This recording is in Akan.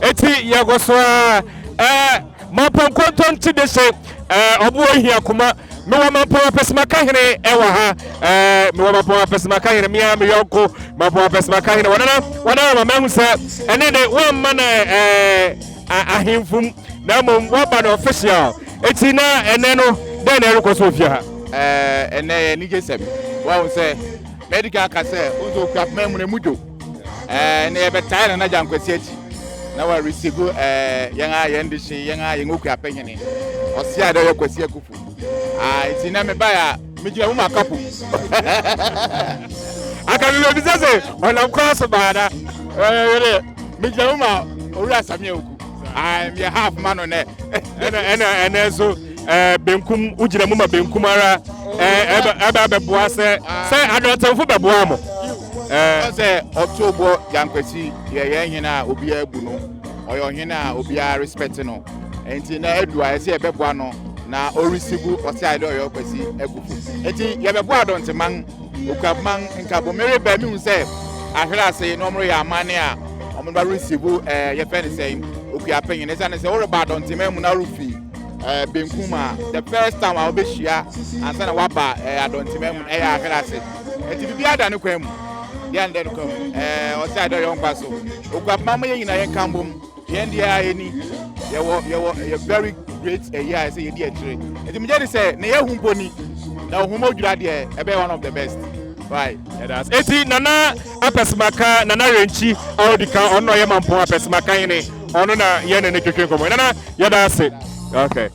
eti yagoswa Mampong kontonti de se obo hia kuma me wa Mampong Apesemakahene ewa ha me wa Mampong Apesemakahene me ya me yonko Mampong Apesemakahene wana ma mehu se ene de won ma na ahemfum na mom wa ba no official eti na ene no de na rekoso ofia ha ene ni gesem wa se medical ka se unzo kwa memu ne mujo ne e betai na jankwasi achi na wa receive yanga yendishi yanga yengoku apenyene Oseadeeyo Kwasi Akuffo iti na me ba ya meji amu makapu aka mi be sese ona cross baada meji amu ma owura samia oku me half man on ene so benkum ujira mu ma benkum ara ebe boa se Adonteng fu be boa mo say October jankwasi ye hina obi abu no oyo hina obi a respect no enti na edua ese ebe boa no na o receive Oseadeeyo Kwasi Akuffo enti ye be boa Adonteng man okabman nkabo mere ba mi hu say ahwere ase no omro ya amane a omro ba receive ye fene say okuapen ne say o reba Adonteng man mu na rufi benkuma the first time I be shia ansa na waba Adonteng man mu ya ahwere ase enti bibia da ne kwam ya ndẹ no kom Oseadeeyo nkwaso okapama ye nyina ye kambom ye ndia ye ni ye very great year say ye di etire enti mje dey say na ye humponi na ohumo dwura de e be one of the best right that's eti nana Apesemaka nana Yirenkyi audika ono ye Mampong Apesemakahene ono na ye ne twetwe komo nana ye da ase okay